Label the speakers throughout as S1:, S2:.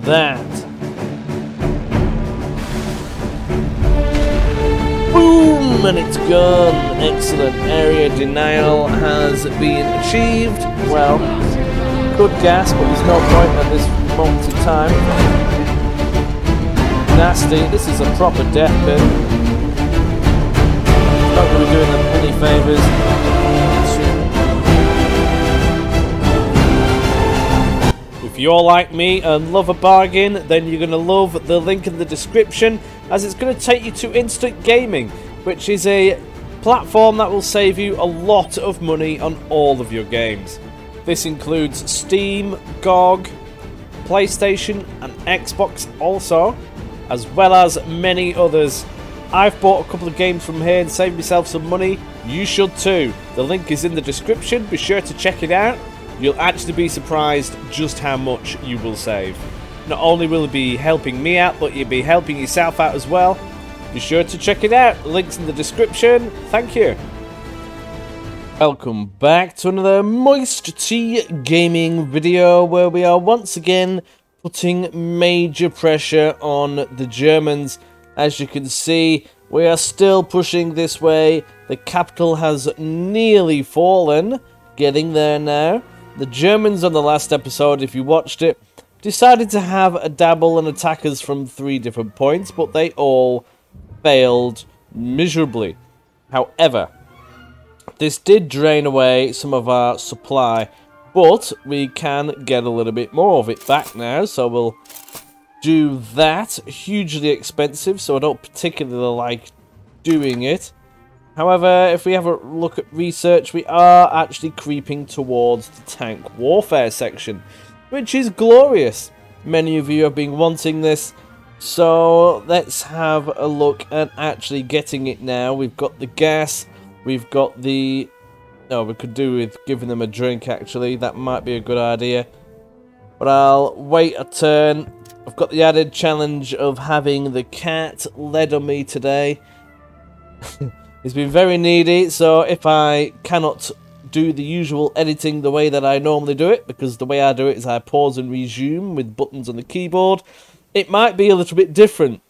S1: that. Boom! And it's gone. Excellent. Area denial has been achieved. Well, good gas, but there's no point at this moment in time. Nasty. This is a proper death pit. Not going to be doing them any favours. If you're like me and love a bargain, then you're going to love the link in the description, as it's going to take you to Instant Gaming, which is a platform that will save you a lot of money on all of your games. This includes Steam, GOG, PlayStation and Xbox also, as well as many others. I've bought a couple of games from here and saved myself some money. You should too. The link is in the description. Be sure to check it out. You'll actually be surprised just how much you will save. Not only will it be helping me out, but you'll be helping yourself out as well. Be sure to check it out. Links in the description. Thank you. Welcome back to another MoisTea gaming video, where we are once again putting major pressure on the Germans. As you can see, we are still pushing this way. The capital has nearly fallen. Getting there now. The Germans on the last episode, if you watched it, decided to have a dabble and attack us from 3 different points, but they all failed miserably. However, this did drain away some of our supply, but we can get a little bit more of it back now, so we'll do that. Hugely expensive, so I don't particularly like doing it. However, if we have a look at research, we are actually creeping towards the tank warfare section, which is glorious. Many of you have been wanting this, so let's have a look at actually getting it now. We've got the gas, we've got the... No, we could do with giving them a drink, actually. That might be a good idea. But I'll wait a turn. I've got the added challenge of having the cat led on me today. He's been very needy, so if I cannot do the usual editing the way that I normally do it, because the way I do it is I pause and resume with buttons on the keyboard, it might be a little bit different.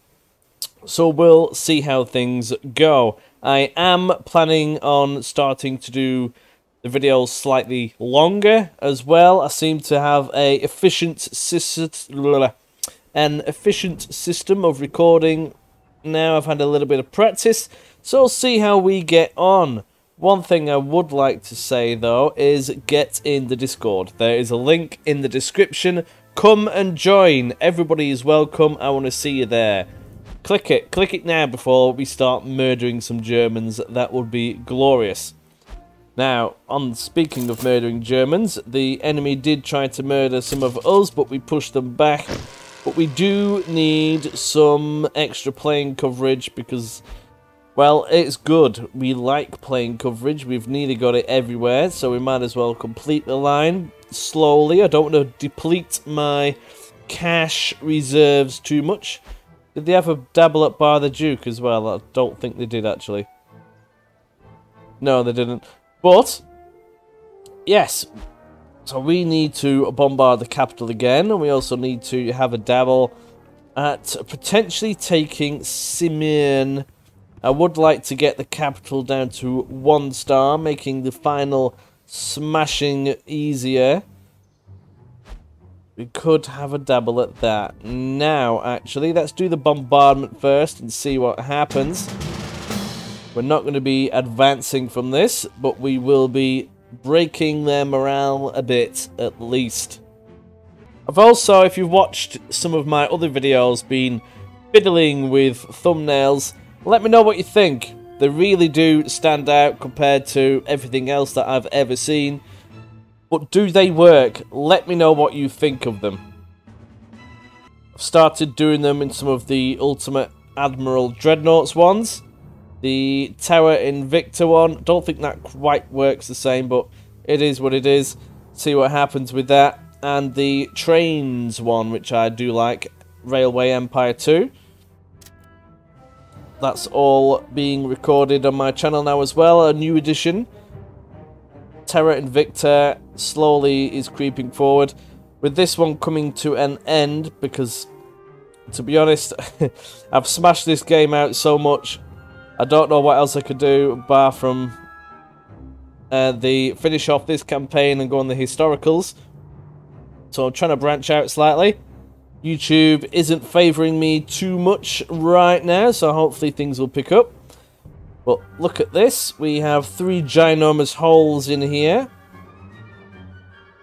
S1: So we'll see how things go. I am planning on starting to do the videos slightly longer as well. I seem to have an efficient system of recording now. I've had a little bit of practice, so we'll see how we get on. One thing I would like to say though is get in the Discord. There is a link in the description. Come and join. Everybody is welcome. I want to see you there. Click it now before we start murdering some Germans. That would be glorious. Now, on speaking of murdering Germans, the enemy did try to murder some of us, but we pushed them back. But we do need some extra plane coverage because, well, it's good. We like plane coverage. We've nearly got it everywhere, so we might as well complete the line slowly. I don't want to deplete my cash reserves too much. Did they have a dabble at Bar the Duke as well? I don't think they did, actually. No, they didn't. But, yes. So we need to bombard the capital again, and we also need to have a dabble at potentially taking Simeon. I would like to get the capital down to 1 star, making the final smashing easier. We could have a dabble at that. Now, actually, let's do the bombardment first and see what happens. We're not going to be advancing from this, but we will be breaking their morale a bit, at least. I've also, if you've watched some of my other videos, been fiddling with thumbnails. Let me know what you think. They really do stand out compared to everything else that I've ever seen. But do they work? Let me know what you think of them. I've started doing them in some of the Ultimate Admiral Dreadnoughts ones. The Tower Invicta one, don't think that quite works the same, but it is what it is. See what happens with that. And the Trains one, which I do like, Railway Empire 2. That's all being recorded on my channel now as well, a new edition. Terra Invicta slowly is creeping forward. with this one coming to an end, because, to be honest, I've smashed this game out so much, I don't know what else I could do, bar from the finish off this campaign and go on the historicals. So I'm trying to branch out slightly. YouTube isn't favouring me too much right now, so hopefully things will pick up. But look at this. We have 3 ginormous holes in here.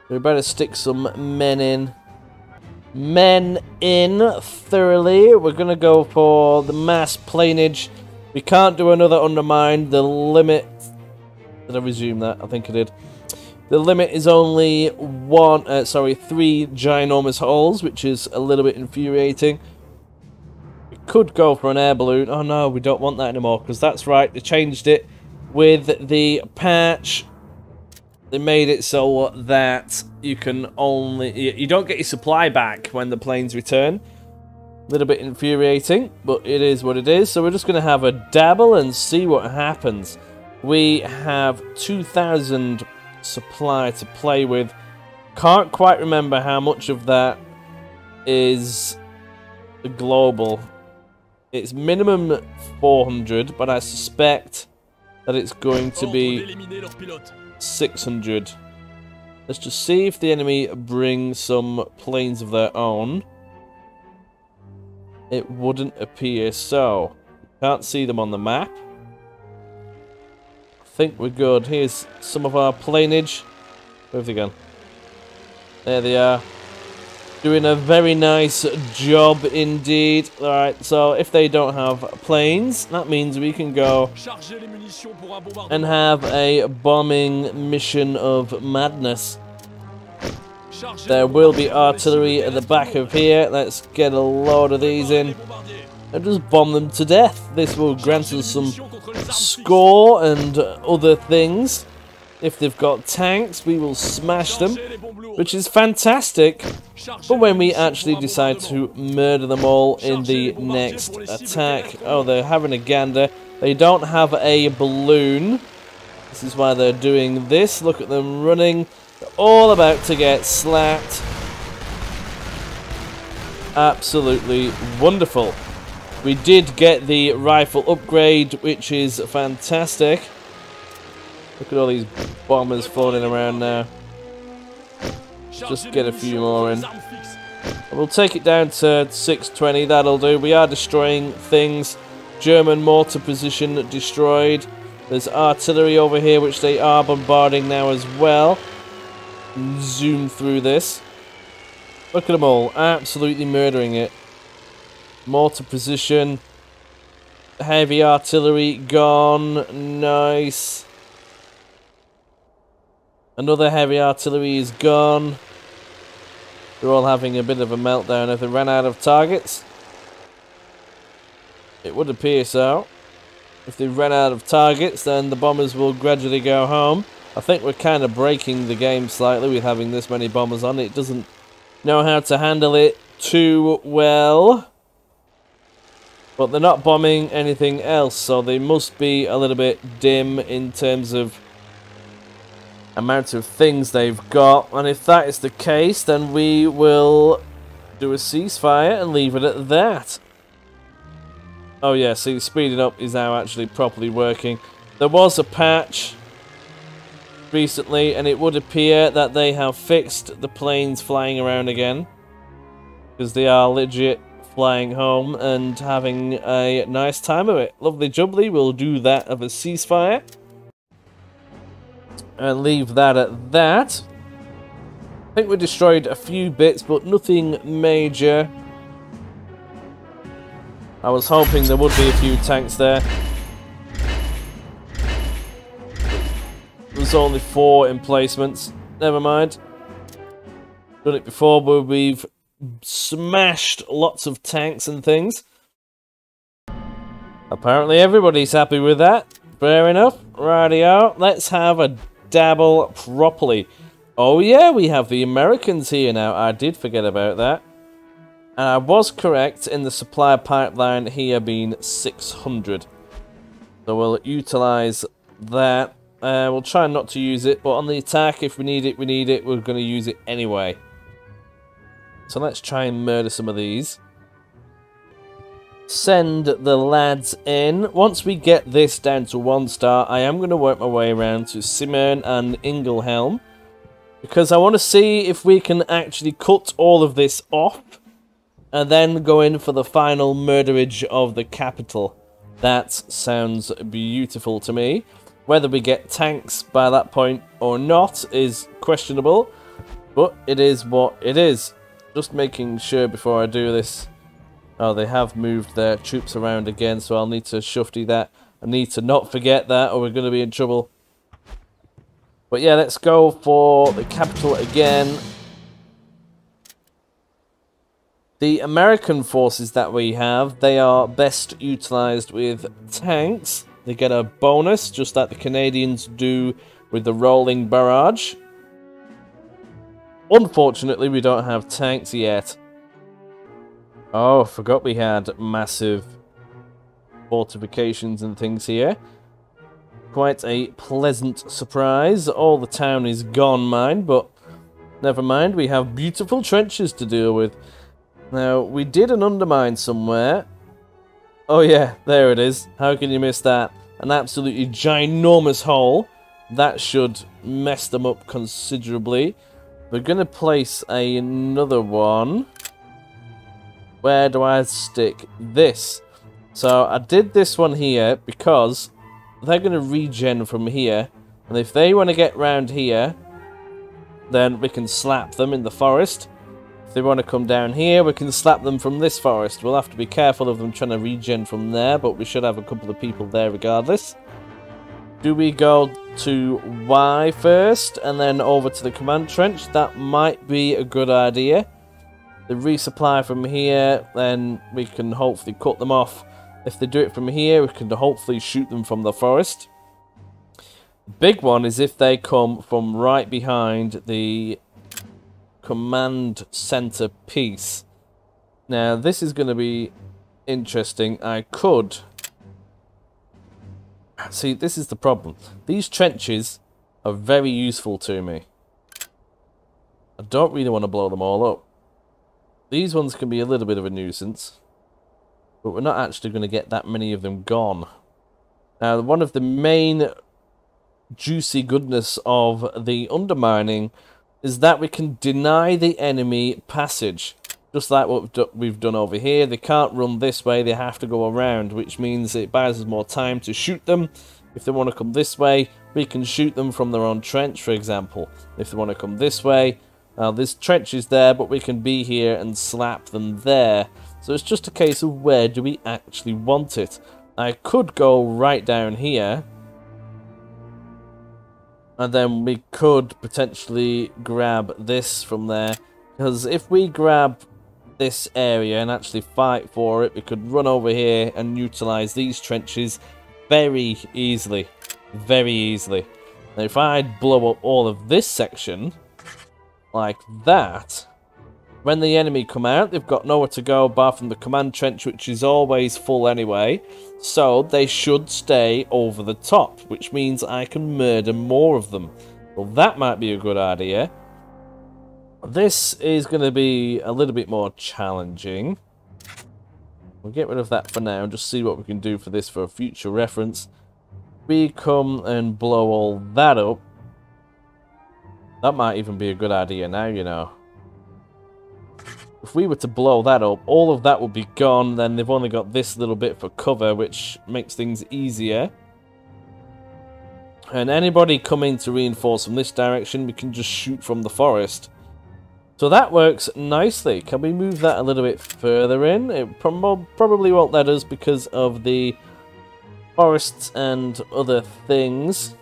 S1: We better stick some men in. Men in thoroughly. We're going to go for the mass plainage. We can't do another undermine. The limit... Did I resume that? I think I did. The limit is only 3 ginormous holes, which is a little bit infuriating. We could go for an air balloon. Oh no, we don't want that anymore, because that's right, they changed it with the patch. They made it so that you can only... You don't get your supply back when the planes return. A little bit infuriating, but it is what it is. So we're just going to have a dabble and see what happens. We have 2,000... supply to play with. Can't quite remember how much of that is the global. It's minimum 400, but I suspect that it's going to be 600. Let's just see if the enemy bring some planes of their own. It wouldn't appear so. Can't see them on the map. Think we're good. Here's some of our planeage. Where have they gone? There they are. Doing a very nice job indeed. Alright, so if they don't have planes, that means we can go and have a bombing mission of madness. There will be artillery at the back of here. Let's get a load of these in and just bomb them to death. This will grant us some score and other things. If they've got tanks, we will smash them, which is fantastic. But when we actually decide to murder them all in the next attack... Oh, they're having a gander. They don't have a balloon. This is why they're doing this. Look at them running. They're all about to get slapped. Absolutely wonderful. We did get the rifle upgrade, which is fantastic. Look at all these bombers floating around now. Just get a few more in. We'll take it down to 620, that'll do. We are destroying things. German mortar position destroyed. There's artillery over here, which they are bombarding now as well. Zoom through this. Look at them all, absolutely murdering it. Mortar position. Heavy artillery gone. Nice. Another heavy artillery is gone. They're all having a bit of a meltdown. If they ran out of targets? It would appear so. If they ran out of targets, then the bombers will gradually go home. I think we're kind of breaking the game slightly with having this many bombers on. It doesn't know how to handle it too well. But they're not bombing anything else, so they must be a little bit dim in terms of amount of things they've got. And if that is the case, then we will do a ceasefire and leave it at that. Oh yeah, see, speeding up is now actually properly working. There was a patch recently, and it would appear that they have fixed the planes flying around again, because they are legit flying home and having a nice time of it. Lovely jubbly, we'll do that of a ceasefire and leave that at that. I think we destroyed a few bits, but nothing major. I was hoping there would be a few tanks there. There's only 4 emplacements. Never mind. Done it before, but we've smashed lots of tanks and things. Apparently everybody's happy with that. Fair enough. Rightio. Let's have a dabble properly. Oh yeah, we have the Americans here now. I did forget about that. And I was correct in the supply pipeline here being 600. So we'll utilise that. We'll try not to use it, but on the attack, if we need it, we need it. We're going to use it anyway. So let's try and murder some of these. Send the lads in. Once we get this down to 1 star, I am going to work my way around to Simern and Ingelhelm, because I want to see if we can actually cut all of this off and then go in for the final murderage of the capital. That sounds beautiful to me. Whether we get tanks by that point or not is questionable, but it is what it is. Just making sure before I do this. Oh, they have moved their troops around again, so I'll need to shufty that. I need to not forget that, or we're going to be in trouble. But yeah, let's go for the capital again. The American forces that we have, they are best utilized with tanks. They get a bonus, just like the Canadians do with the rolling barrage. Unfortunately, we don't have tanks yet. Oh, forgot we had massive fortifications and things here. Quite a pleasant surprise. All the town is gone, mind, but never mind. We have beautiful trenches to deal with. Now, we did an undermine somewhere. Oh yeah, there it is. How can you miss that? An absolutely ginormous hole. That should mess them up considerably. We're going to place another one. Where do I stick this? So I did this one here because they're going to regen from here. And if they want to get round here, then we can slap them in the forest. If they want to come down here, we can slap them from this forest. We'll have to be careful of them trying to regen from there, but we should have a couple of people there regardless. Do we go to Y first and then over to the command trench? That might be a good idea. They resupply from here, then we can hopefully cut them off. If they do it from here, we can hopefully shoot them from the forest. The big one is if they come from right behind the command center piece. Now, this is going to be interesting. I could... See, this is the problem. These trenches are very useful to me. I don't really want to blow them all up. These ones can be a little bit of a nuisance, but we're not actually going to get that many of them gone. Now, one of the main juicy goodness of the undermining is that we can deny the enemy passage. Just like what we've done over here. They can't run this way, they have to go around, which means it buys us more time to shoot them. If they want to come this way, we can shoot them from their own trench, for example. If they want to come this way, this trench is there, but we can be here and slap them there. So it's just a case of where do we actually want it. I could go right down here. And then we could potentially grab this from there. Because if we grab this area and actually fight for it, we could run over here and utilize these trenches very easily. Very easily. Now if I blow up all of this section like that, when the enemy come out, they've got nowhere to go apart from the command trench, which is always full anyway. So they should stay over the top, which means I can murder more of them. Well, that might be a good idea. This is going to be a little bit more challenging. We'll get rid of that for now and just see what we can do for this for a future reference. We come and blow all that up. That might even be a good idea now, you know. If we were to blow that up, all of that would be gone. Then they've only got this little bit for cover, which makes things easier. And anybody coming to reinforce from this direction, we can just shoot from the forest. So that works nicely. Can we move that a little bit further in? It probably won't let us because of the forests and other things.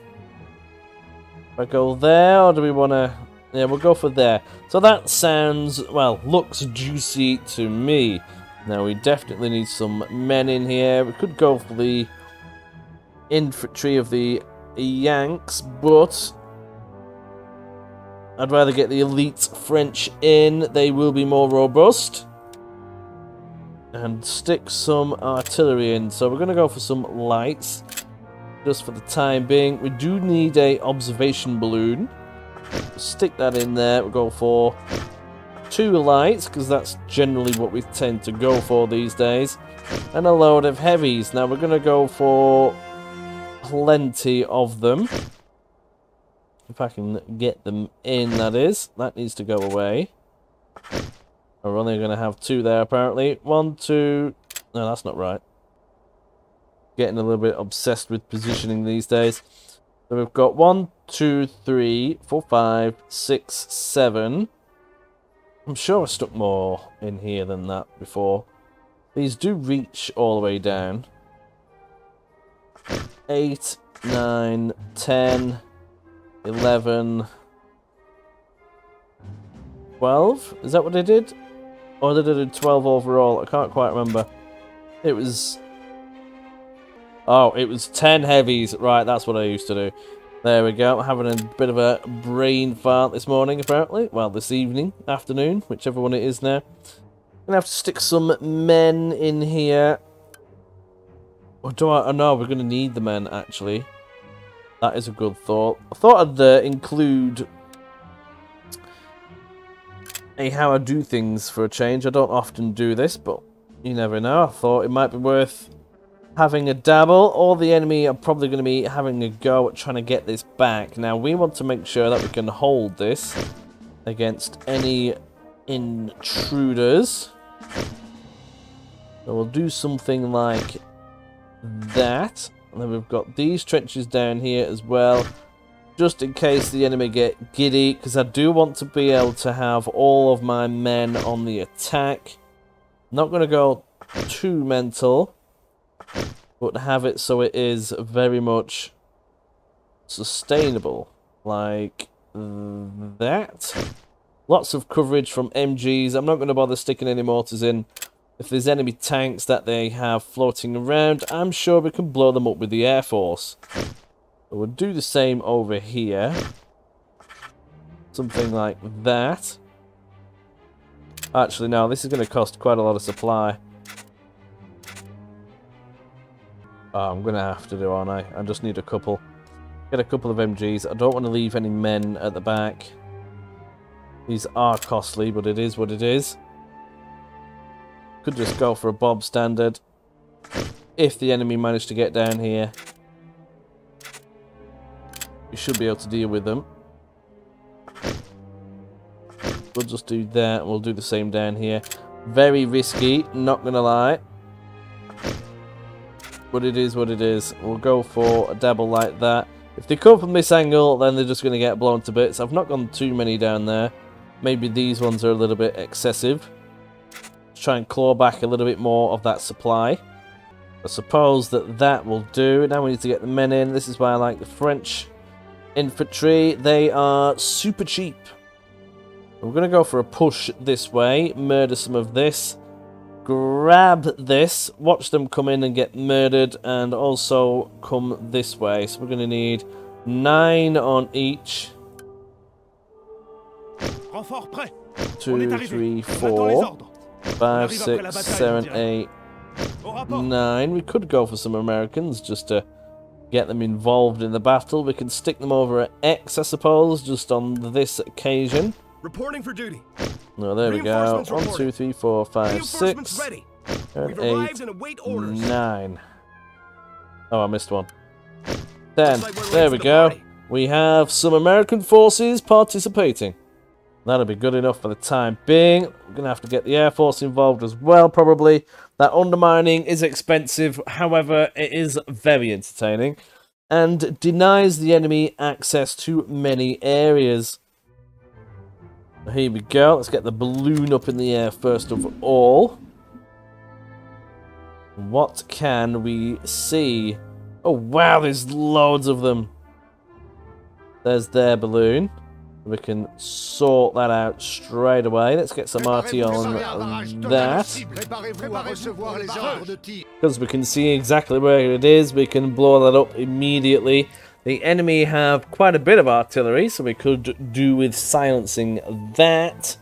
S1: If I go there, or do we want to... Yeah, we'll go for there. So that sounds, well, looks juicy to me. Now, we definitely need some men in here. We could go for the infantry of the Yanks, but I'd rather get the elite French in. They will be more robust. And stick some artillery in. So we're going to go for some lights, just for the time being. We do need a observation balloon. Stick that in there. We'll go for 2 lights, because that's generally what we tend to go for these days, and a load of heavies. Now we're going to go for plenty of them. If I can get them in, that is. That needs to go away. We're only going to have 2 there, apparently. 1, 2... No, that's not right. Getting a little bit obsessed with positioning these days. So we've got 1, 2, 3, 4, 5, 6, 7. I'm sure I stuck more in here than that before. These do reach all the way down. 8, 9, 10, 11, 12? Is that what they did? Or did they do 12 overall? I can't quite remember. It was... Oh, it was 10 heavies. Right, that's what I used to do. There we go. Having a bit of a brain fart this morning, apparently. Well, this evening, afternoon, whichever one it is now. Gonna have to stick some men in here. Or do I? Oh no, we're gonna need the men, actually. That is a good thought. I thought I'd include how I do things for a change. I don't often do this, but you never know. I thought it might be worth having a dabble. All the enemy are probably going to be having a go at trying to get this back. Now, we want to make sure that we can hold this against any intruders. So we'll do something like that. And then we've got these trenches down here as well, just in case the enemy get giddy, because I do want to be able to have all of my men on the attack. Not going to go too mental, but have it so it is very much sustainable, like that. Lots of coverage from MGs. I'm not going to bother sticking any mortars in. If there's enemy tanks that they have floating around, I'm sure we can blow them up with the Air Force. So we'll do the same over here. Something like that. Actually, no, this is going to cost quite a lot of supply. Oh, I'm going to have to do, aren't I? I just need a couple. Get a couple of MGs. I don't want to leave any men at the back. These are costly, but it is what it is. Could just go for a Bob standard. If the enemy managed to get down here, we should be able to deal with them. We'll just do that. We'll do the same down here. Very risky, not going to lie. But it is what it is. We'll go for a dabble like that. If they come from this angle, then they're just going to get blown to bits. I've not gone too many down there. Maybe these ones are a little bit excessive. Let's try and claw back a little bit more of that supply. I suppose that will do. Now we need to get the men in. This is why I like the French infantry. They are super cheap. We're going to go for a push this way. Murder some of this. Grab this. Watch them come in and get murdered. And also come this way. So we're going to need 9 on each. 2, 3, 4, 5, 6, 7, 8, 9. We could go for some Americans just to get them involved in the battle. We can stick them over at X, I suppose, just on this occasion.
S2: Reporting for duty.
S1: No, there we go. 1, 2, 3, 4, 5, 6, 7, 8, 9. Oh, I missed one. 10. There we go. We have some American forces participating. That'll be good enough for the time being. We're going to have to get the Air Force involved as well, probably. That undermining is expensive, however, it is very entertaining. And denies the enemy access to many areas. Here we go. Let's get the balloon up in the air first of all. What can we see? Oh, wow, there's loads of them. There's their balloon. We can sort that out straight away. Let's get some RT on that. Because we can see exactly where it is, we can blow that up immediately. The enemy have quite a bit of artillery, so we could do with silencing that.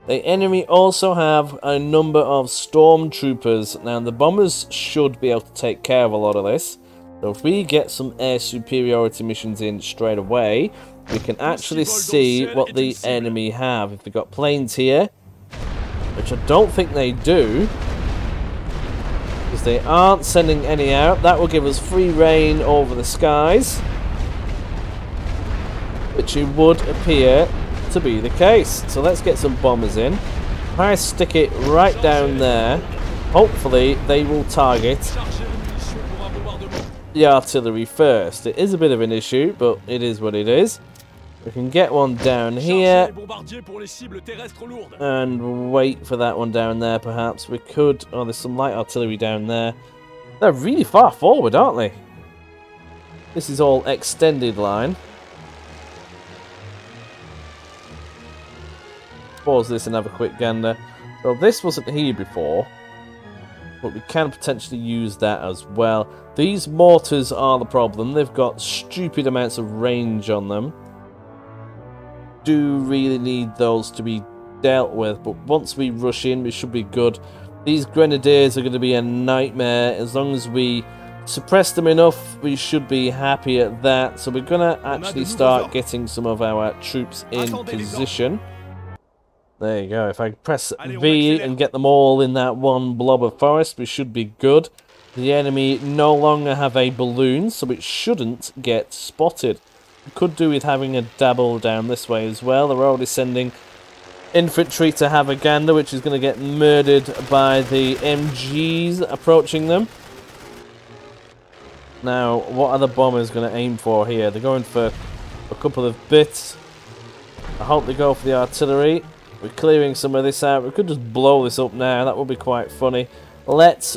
S1: The enemy also have a number of stormtroopers. Now, the bombers should be able to take care of a lot of this. So if we get some air superiority missions in straight away, we can actually see what the enemy have. If they've got planes here, which I don't think they do, because they aren't sending any out. That will give us free reign over the skies, which it would appear to be the case. So let's get some bombers in. If I stick it right down there, hopefully they will target the artillery first. It is a bit of an issue, but it is what it is. We can get one down here and wait for that one down there, perhaps. We could... Oh, there's some light artillery down there. They're really far forward, aren't they? This is all extended line. Pause this and have a quick gander. So this wasn't here before, but we can potentially use that as well. These mortars are the problem. They've got stupid amounts of range on them. Do really need those to be dealt with, but once we rush in, we should be good. These grenadiers are going to be a nightmare. As long as we suppress them enough, we should be happy at that. So we're going to actually start getting some of our troops in position. There you go. If I press V and get them all in that one blob of forest, we should be good. The enemy no longer have a balloon, so it shouldn't get spotted. We could do with having a dabble down this way as well. They're already sending infantry to have a gander, which is going to get murdered by the MGs approaching them. Now, what are the bombers going to aim for here? They're going for a couple of bits. I hope they go for the artillery. We're clearing some of this out. We could just blow this up now. That would be quite funny. Let's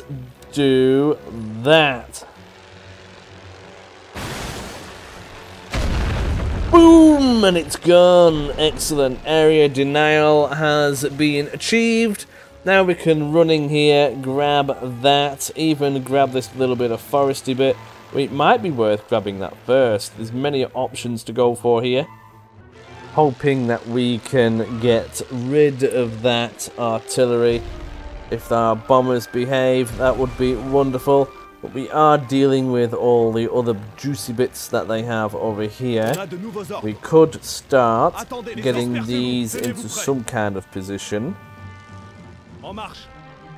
S1: do that. Boom! And it's gone. Excellent. Area denial has been achieved. Now we can run in here, grab that, even grab this little bit of foresty bit. It might be worth grabbing that first. There's many options to go for here. Hoping that we can get rid of that artillery. If our bombers behave, that would be wonderful. But we are dealing with all the other juicy bits that they have over here. We could start getting these into some kind of position.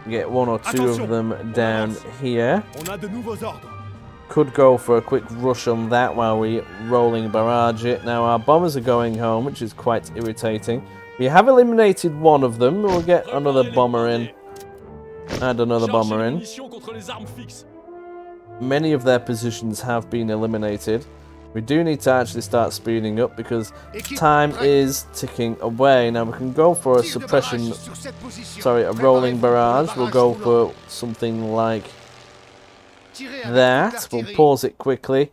S1: Get one or two of them down here. Could go for a quick rush on that while we rolling barrage it. Now our bombers are going home, which is quite irritating. We have eliminated one of them. We'll get another bomber in. And another bomber in. Many of their positions have been eliminated. We do need to actually start speeding up because time is ticking away. Now we can go for a suppression, sorry, a rolling barrage. We'll go for something like that. We'll pause it quickly.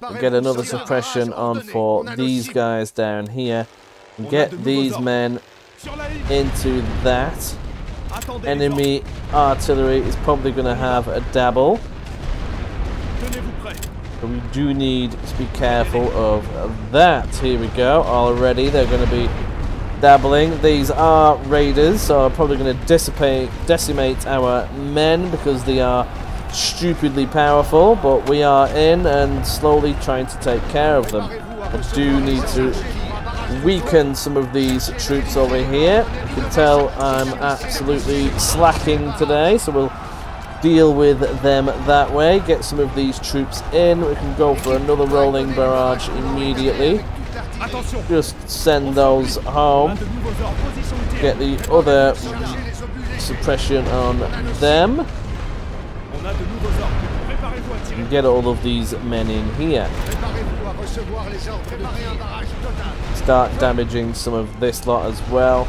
S1: We'll get another suppression on for these guys down here. And get these men into that. Enemy artillery is probably going to have a dabble. But we do need to be careful of that. Here we go. Already they're going to be dabbling. These are raiders, so I'm probably going to decimate our men because they are stupidly powerful. But we are in and slowly trying to take care of them. I do need to weaken some of these troops over here. You can tell I'm absolutely slacking today, so we'll deal with them that way. Get some of these troops in. We can go for another rolling barrage immediately. Just send those home. Get the other suppression on them. And get all of these men in here. Start damaging some of this lot as well.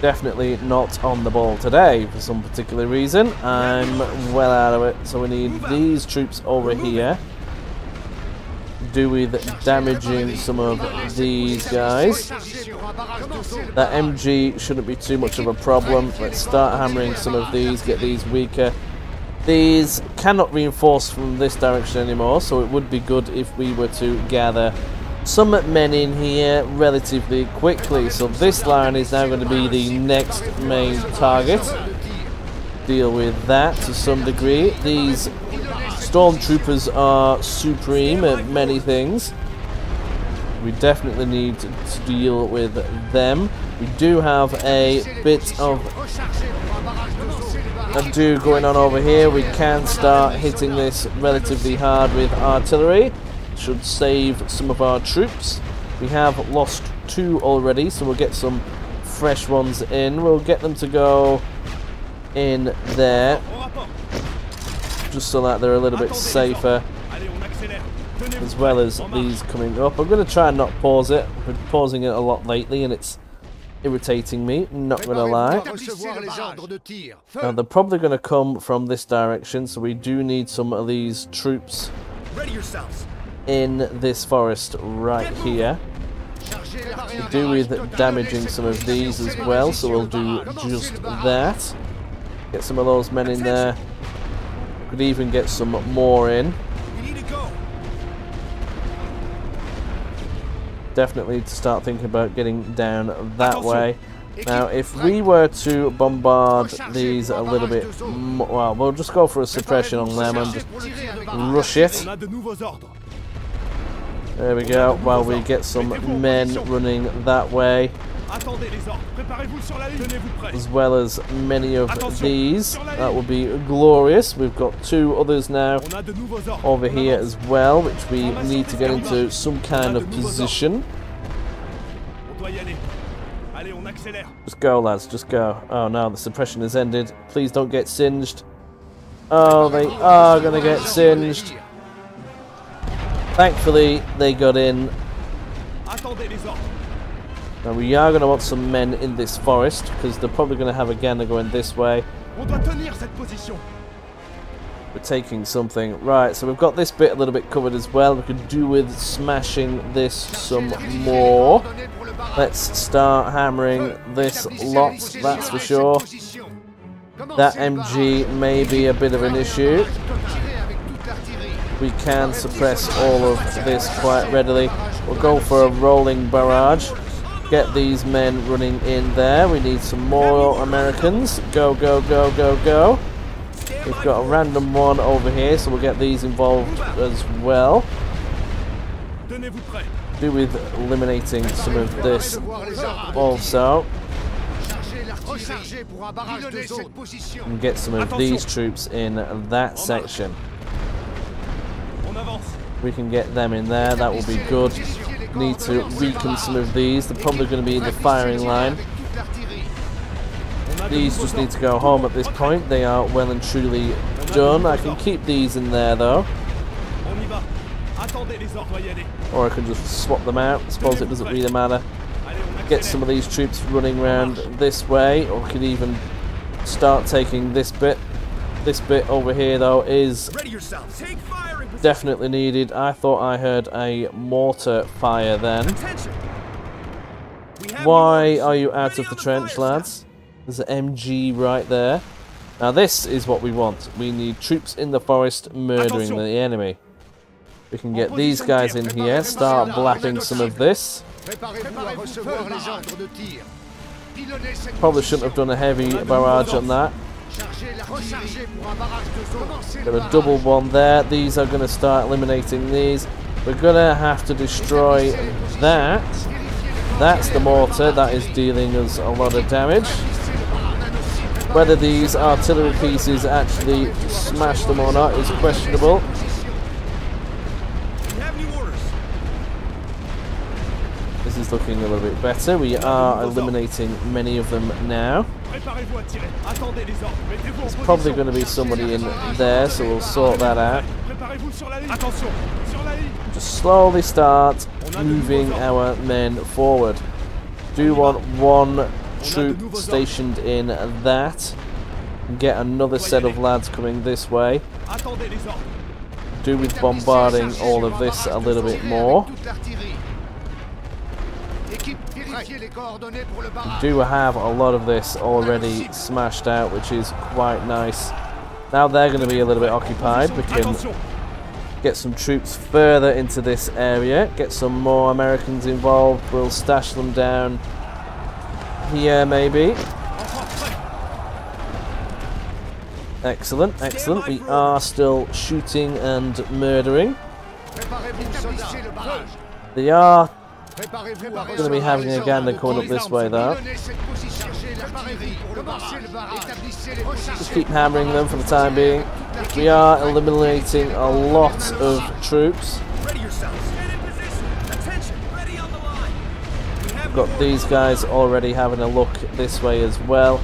S1: Definitely not on the ball today for some particular reason. I'm well out of it. So we need these troops over here. Do with damaging some of these guys. That MG shouldn't be too much of a problem. Let's start hammering some of these, get these weaker. These cannot reinforce from this direction anymore, so it would be good if we were to gather some men in here relatively quickly. So this line is now going to be the next main target. Deal with that to some degree. These stormtroopers are supreme at many things. We definitely need to deal with them. We do have a bit of a do going on over here. We can start hitting this relatively hard with artillery. Should save some of our troops. We have lost 2 already, so we'll get some fresh ones in. We'll get them to go in there, just so that they're a little bit safer, as well as these coming up. I'm going to try and not pause it. I've been pausing it a lot lately, and it's irritating me, not going to lie. Now, they're probably going to come from this direction, so we do need some of these troops in this forest right here. We do with damaging some of these as well, so we'll do just that. Get some of those men in there. Could even get some more in. Definitely to start thinking about getting down that way. Now, if we were to bombard these a little bit, well, we'll just go for a suppression on them and just rush it. There we go, while we get some men running that way, as well as many of these. That would be glorious. We've got 2 others now over here as well, which we need to get into some kind of position. Just go, lads, just go. Oh no, the suppression has ended. Please don't get singed. Oh, they are going to get singed. Thankfully, they got in. Now, we are going to want some men in this forest, because they're probably going to have a gander going this way. We're taking something. Right, so we've got this bit a little bit covered as well. We could do with smashing this some more. Let's start hammering this lot, that's for sure. That MG may be a bit of an issue. We can suppress all of this quite readily. We'll go for a rolling barrage. Get these men running in there. We need some more Americans. Go, go, go, go, go. We've got a random one over here, so we'll get these involved as well. Do with eliminating some of this also. And get some of these troops in that section. We can get them in there, that will be good. Need to weaken some of these. They're probably going to be in the firing line. These just need to go home at this point. They are well and truly done. I can keep these in there though. Or I can just swap them out. I suppose it doesn't really matter. Get some of these troops running around this way, or we could even start taking this bit. This bit over here though is definitely needed. I thought I heard a mortar fire then. Why are you out of the trench, lads? There's an MG right there. Now this is what we want. We need troops in the forest murdering the enemy. We can get these guys in here, start blapping some of this. Probably shouldn't have done a heavy barrage on that. Got a double one there. These are going to start eliminating these. We're going to have to destroy that. That's the mortar. That is dealing us a lot of damage. Whether these artillery pieces actually smash them or not is questionable. This is looking a little bit better. We are eliminating many of them now. There's probably going to be somebody in there, so we'll sort that out. Just slowly start moving our men forward. Do want one troop stationed in that. Get another set of lads coming this way. Do with bombarding all of this a little bit more. Do have a lot of this already smashed out, which is quite nice. Now they're going to be a little bit occupied. We can get some troops further into this area, get some more Americans involved. We'll stash them down here maybe. Excellent, excellent. We are still shooting and murdering. They are Going to be having a gander coming up this way though. Just keep hammering them for the time being. We are eliminating a lot of troops. Got these guys already having a look this way as well.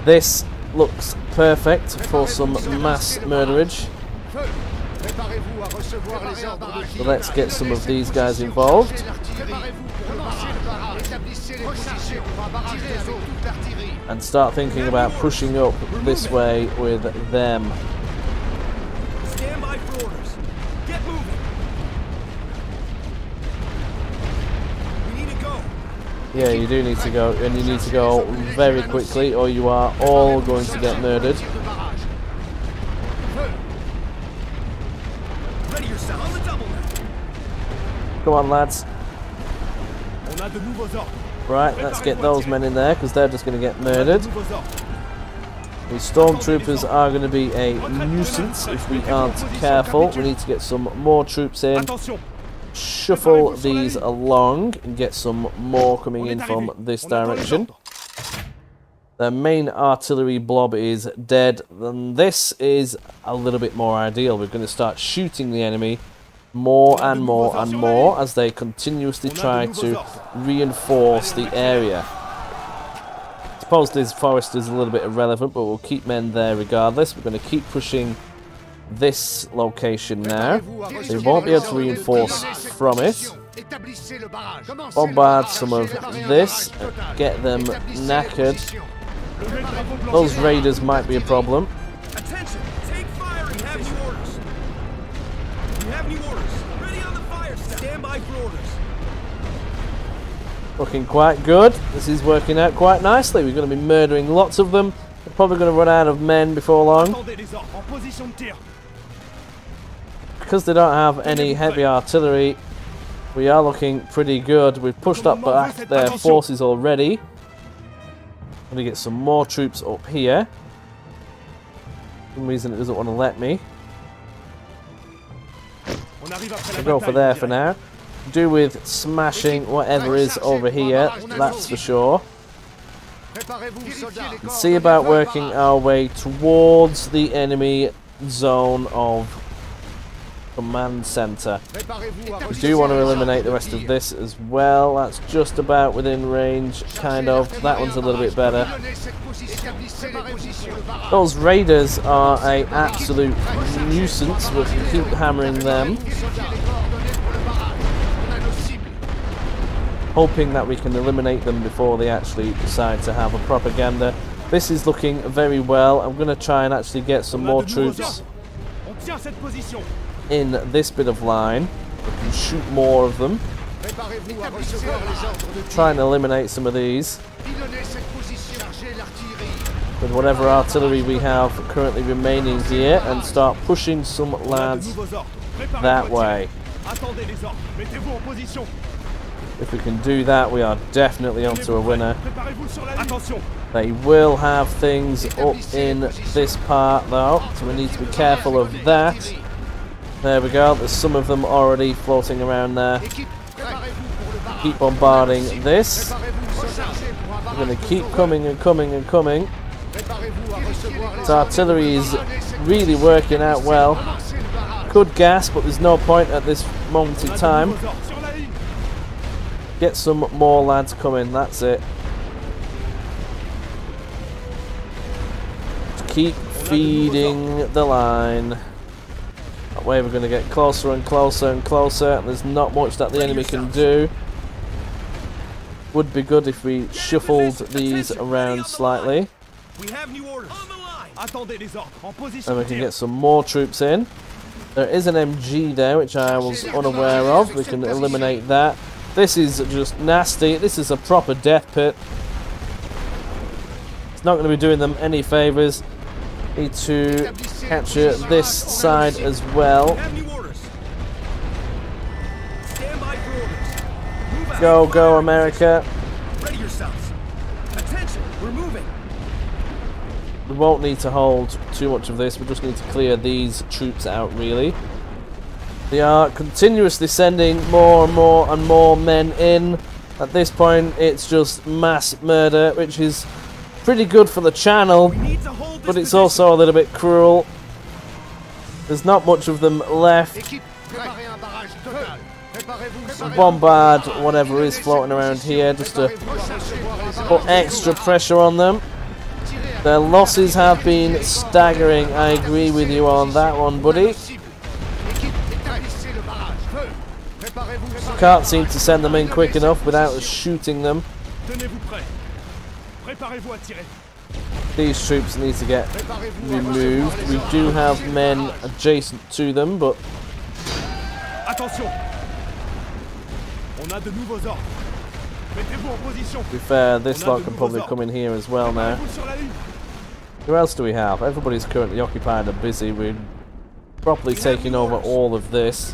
S1: This looks perfect for some mass murderage. So let's get some of these guys involved. And start thinking about pushing up this way with them.
S2: Stand by for orders. Get moving. We need to go.
S1: Yeah, you do need to go, and you need to go very quickly or you are all going to get murdered.
S2: Ready yourself on the double now.
S1: Come on, lads. Right, let's get those men in there because they're just going to get murdered. The stormtroopers are going to be a nuisance if we aren't careful. We need to get some more troops in, shuffle these along and get some more coming in from this direction. The main artillery blob is dead, and this is a little bit more ideal. We're going to start shooting the enemy more and more and more as they continuously try to reinforce the area. I suppose this forest is a little bit irrelevant, but we'll keep men there regardless. We're going to keep pushing this location now. They won't be able to reinforce from it. Bombard some of this, get them knackered. Those raiders might be a problem.
S2: Attention! Take fire and have new orders. You have new orders. Ready on the fire step. Stand by for orders.
S1: Looking quite good. This is working out quite nicely. We're going to be murdering lots of them. We're probably going to run out of men before long. Because they don't have any heavy artillery, we are looking pretty good. We've pushed up back their forces already. I'm going to get some more troops up here. For some reason it doesn't want to let me. I'll go for there for now. Do with smashing whatever is over here, that's for sure. And see about working our way towards the enemy zone of command center. We do want to eliminate the rest of this as well. That's just about within range, kind of. That one's a little bit better. Those raiders are an absolute nuisance. We'll keep hammering them, hoping that we can eliminate them before they actually decide to have a propaganda. This is looking very well. I'm going to try and actually get some more troops in this bit of line. We can shoot more of them. Try and eliminate some of these with whatever artillery we have currently remaining here and start pushing some lads that way. If we can do that, we are definitely onto a winner. They will have things up in this part though, so we need to be careful of that. There we go, there's some of them already floating around there. Keep bombarding this. We're going to keep coming and coming and coming. This artillery is really working out well. Could gas, but there's no point at this moment in time. Get some more lads coming, that's it. Keep feeding the line. That way we're going to get closer and closer and closer. There's not much that the enemy can do. Would be good if we shuffled these around slightly. And we can get some more troops in. There is an MG there, which I was unaware of. We can eliminate that. This is just nasty. This is a proper death pit. It's not going to be doing them any favours. Need to capture this side as well. Go, go, America.
S2: Ready yourselves. Attention, we're moving.
S1: We won't need to hold too much of this. We just need to clear these troops out, really. They are continuously sending more and more and more men in. At this point, it's just mass murder, which is pretty good for the channel, but it's also a little bit cruel. There's not much of them left. Bombard whatever is floating around here just to put extra pressure on them. Their losses have been staggering. I agree with you on that one, buddy. Can't seem to send them in quick enough without shooting them. These troops need to get removed. We do have men adjacent to them, but to be fair, this lot can probably come in here as well now. Who else do we have? Everybody's currently occupied and busy. We're properly taking over all of this.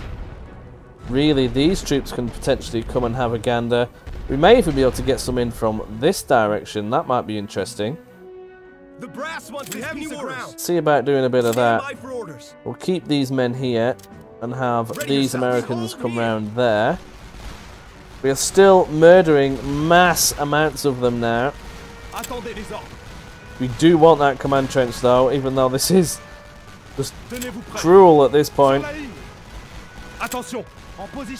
S1: Really, these troops can potentially come and have a gander. We may even be able to get some in from this direction. That might be interesting.
S2: The brass wants to have new orders.
S1: See about doing a bit of that. We'll keep these men here and have these Americans come round there. We are still murdering mass amounts of them now. We do want that command trench though, even though this is just cruel at this point.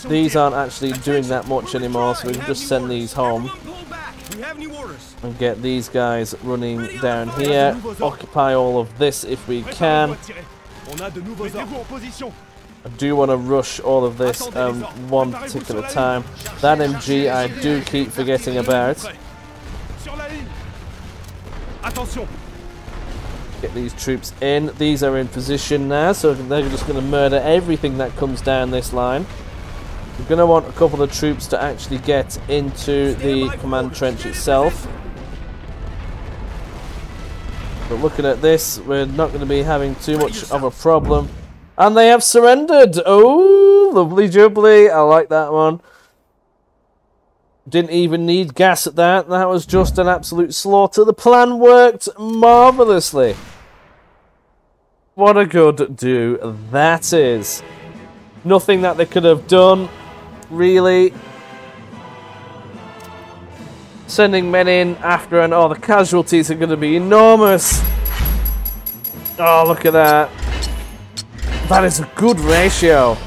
S1: These aren't actually doing that much anymore, so we can just send these home and get these guys running down here. Occupy all of this if we can. I do want to rush all of this one particular time. That MG I do keep forgetting about. Get these troops in. These are in position now, so they're just going to murder everything that comes down this line. We're going to want a couple of troops to actually get into the command trench itself. But looking at this, we're not going to be having too much of a problem. And they have surrendered! Oh, lovely jubbly. I like that one. Didn't even need gas at that. That was just an absolute slaughter. The plan worked marvellously. What a good do that is. Nothing that they could have done, really. Sending men in after and the casualties are going to be enormous. Oh, look at that. That is a good ratio.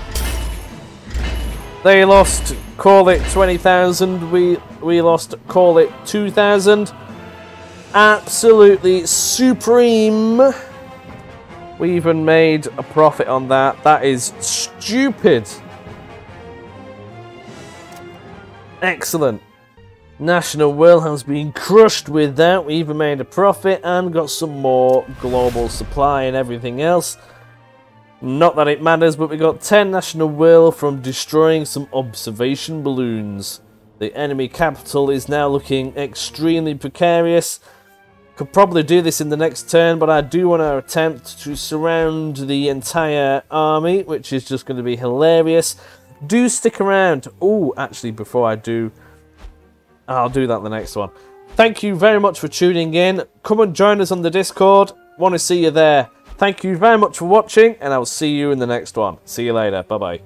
S1: They lost, call it 20,000. We lost, call it 2,000. Absolutely supreme. We even made a profit on that. That is stupid. Excellent. National will has been crushed with that. We even made a profit and got some more global supply and everything else. Not that it matters, but we got 10 national will from destroying some observation balloons. The enemy capital is now looking extremely precarious. Could probably do this in the next turn, but I do want to attempt to surround the entire army, which is just going to be hilarious. Do stick around. Oh, actually, before I do, I'll do that in the next one. Thank you very much for tuning in. Come and join us on the Discord. Want to see you there. Thank you very much for watching, and I will see you in the next one. See you later. Bye-bye.